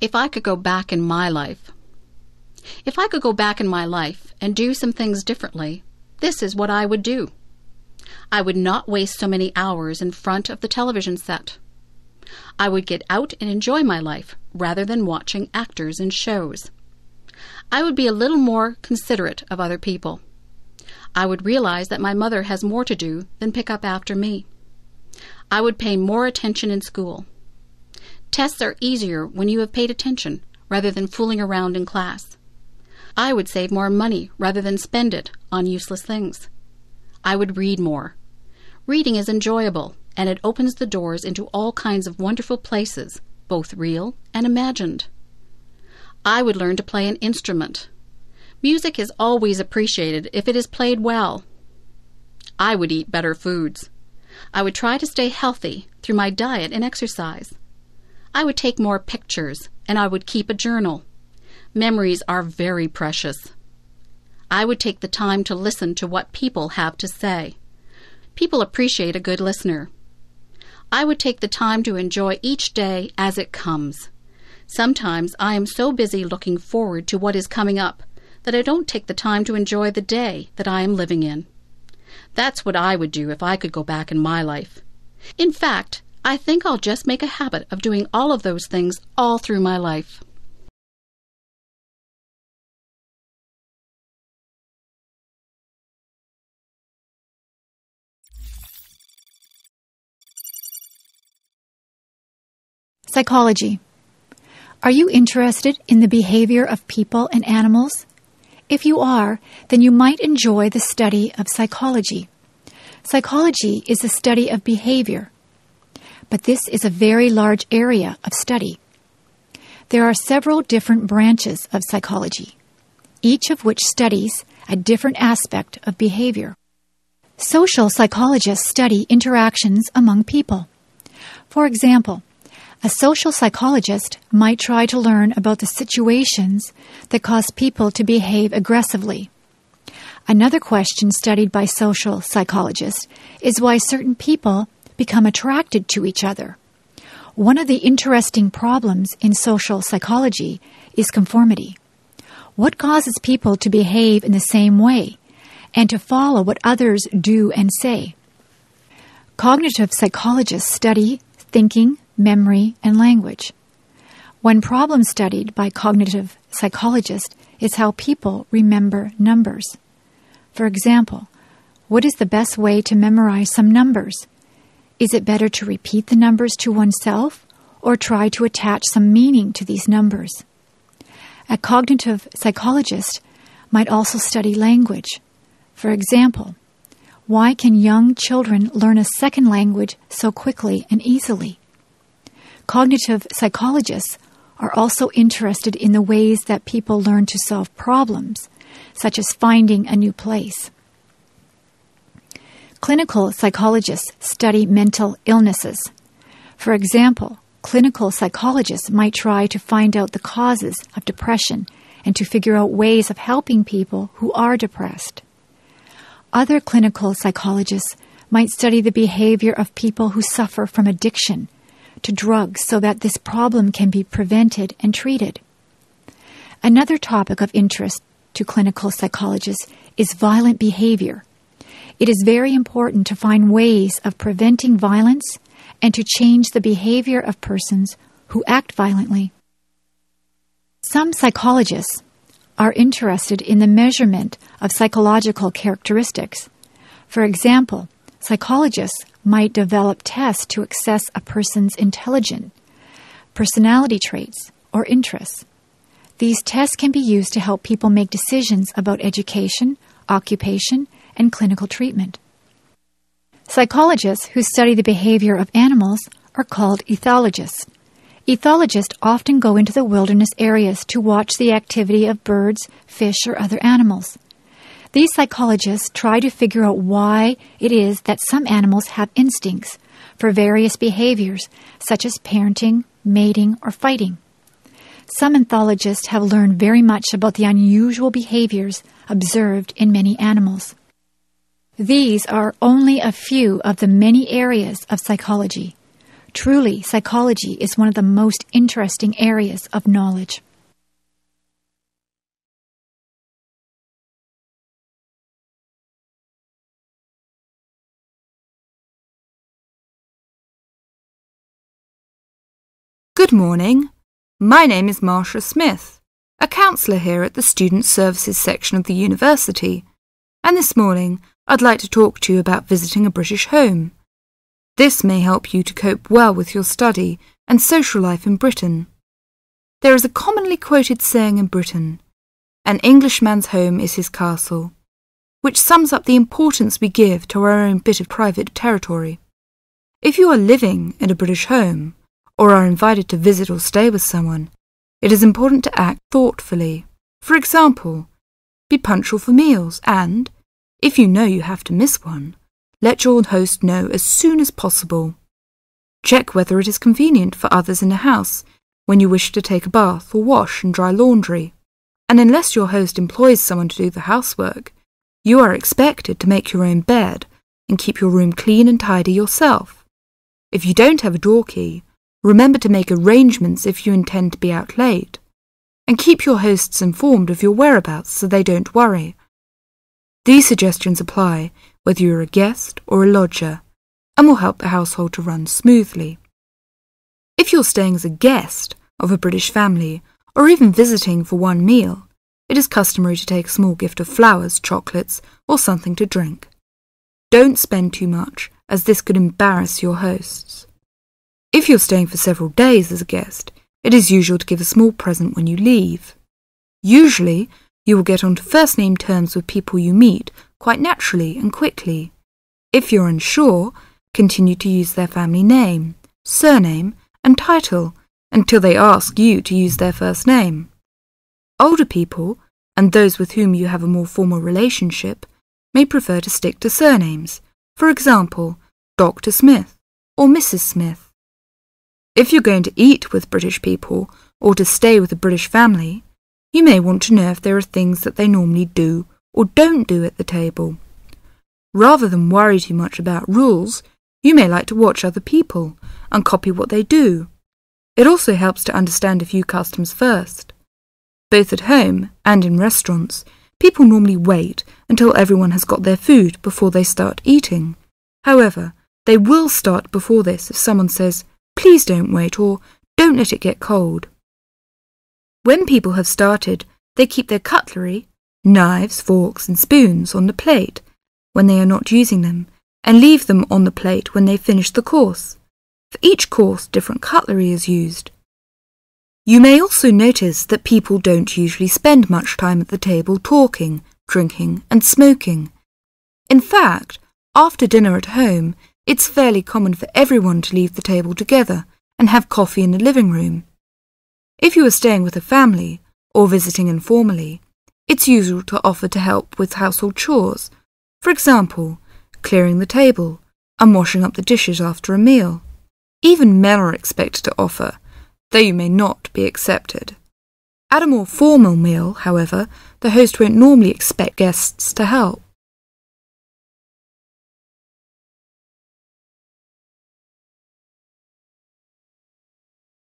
If I could go back in my life. If I could go back in my life and do some things differently, this is what I would do. I would not waste so many hours in front of the television set. I would get out and enjoy my life rather than watching actors in shows. I would be a little more considerate of other people. I would realize that my mother has more to do than pick up after me. I would pay more attention in school. Tests are easier when you have paid attention rather than fooling around in class. I would save more money rather than spend it on useless things. I would read more. Reading is enjoyable, and it opens the doors into all kinds of wonderful places, both real and imagined. I would learn to play an instrument. Music is always appreciated if it is played well. I would eat better foods. I would try to stay healthy through my diet and exercise. I would take more pictures, and I would keep a journal. Memories are very precious. I would take the time to listen to what people have to say. People appreciate a good listener. I would take the time to enjoy each day as it comes. Sometimes I am so busy looking forward to what is coming up that I don't take the time to enjoy the day that I am living in. That's what I would do if I could go back in my life. In fact, I think I'll just make a habit of doing all of those things all through my life. Psychology. Are you interested in the behavior of people and animals? If you are, then you might enjoy the study of psychology. Psychology is the study of behavior, but this is a very large area of study. There are several different branches of psychology, each of which studies a different aspect of behavior. Social psychologists study interactions among people. For example, a social psychologist might try to learn about the situations that cause people to behave aggressively. Another question studied by social psychologists is why certain people become attracted to each other. One of the interesting problems in social psychology is conformity. What causes people to behave in the same way and to follow what others do and say? Cognitive psychologists study thinking, memory, and language. One problem studied by cognitive psychologists is how people remember numbers. For example, what is the best way to memorize some numbers? Is it better to repeat the numbers to oneself or try to attach some meaning to these numbers? A cognitive psychologist might also study language. For example, why can young children learn a second language so quickly and easily? Cognitive psychologists are also interested in the ways that people learn to solve problems, such as finding a new place. Clinical psychologists study mental illnesses. For example, clinical psychologists might try to find out the causes of depression and to figure out ways of helping people who are depressed. Other clinical psychologists might study the behavior of people who suffer from addiction to drugs so that this problem can be prevented and treated. Another topic of interest to clinical psychologists is violent behavior. It is very important to find ways of preventing violence and to change the behavior of persons who act violently. Some psychologists are interested in the measurement of psychological characteristics. For example, psychologists might develop tests to assess a person's intelligence, personality traits, or interests. These tests can be used to help people make decisions about education, occupation, and clinical treatment. Psychologists who study the behavior of animals are called ethologists. Ethologists often go into the wilderness areas to watch the activity of birds, fish, or other animals. These psychologists try to figure out why it is that some animals have instincts for various behaviors, such as parenting, mating, or fighting. Some ethologists have learned very much about the unusual behaviors observed in many animals. These are only a few of the many areas of psychology. Truly, psychology is one of the most interesting areas of knowledge. Good morning. My name is Marcia Smith, a counsellor here at the Student Services section of the university, and this morning I'd like to talk to you about visiting a British home. This may help you to cope well with your study and social life in Britain. There is a commonly quoted saying in Britain, "An Englishman's home is his castle," which sums up the importance we give to our own bit of private territory. If you are living in a British home, or are invited to visit or stay with someone, it is important to act thoughtfully. For example, be punctual for meals and, if you know you have to miss one, let your host know as soon as possible. Check whether it is convenient for others in the house when you wish to take a bath or wash and dry laundry. And unless your host employs someone to do the housework, you are expected to make your own bed and keep your room clean and tidy yourself. If you don't have a door key, remember to make arrangements if you intend to be out late, and keep your hosts informed of your whereabouts so they don't worry. These suggestions apply whether you're a guest or a lodger, and will help the household to run smoothly. If you're staying as a guest of a British family, or even visiting for one meal, it is customary to take a small gift of flowers, chocolates, or something to drink. Don't spend too much, as this could embarrass your hosts. If you're staying for several days as a guest, it is usual to give a small present when you leave. Usually, you will get onto first-name terms with people you meet quite naturally and quickly. If you're unsure, continue to use their family name, surname, and title until they ask you to use their first name. Older people, and those with whom you have a more formal relationship, may prefer to stick to surnames, for example, Dr. Smith or Mrs. Smith. If you're going to eat with British people or to stay with a British family, you may want to know if there are things that they normally do or don't do at the table. Rather than worry too much about rules, you may like to watch other people and copy what they do. It also helps to understand a few customs first. Both at home and in restaurants, people normally wait until everyone has got their food before they start eating. However, they will start before this if someone says, "Please don't wait," or "Don't let it get cold." When people have started, they keep their cutlery, knives, forks and spoons on the plate when they are not using them, and leave them on the plate when they finish the course. For each course, different cutlery is used. You may also notice that people don't usually spend much time at the table talking, drinking and smoking. In fact, after dinner at home, it's fairly common for everyone to leave the table together and have coffee in the living room. If you are staying with a family or visiting informally, it's usual to offer to help with household chores, for example, clearing the table and washing up the dishes after a meal. Even men are expected to offer, though you may not be accepted. At a more formal meal, however, the host won't normally expect guests to help.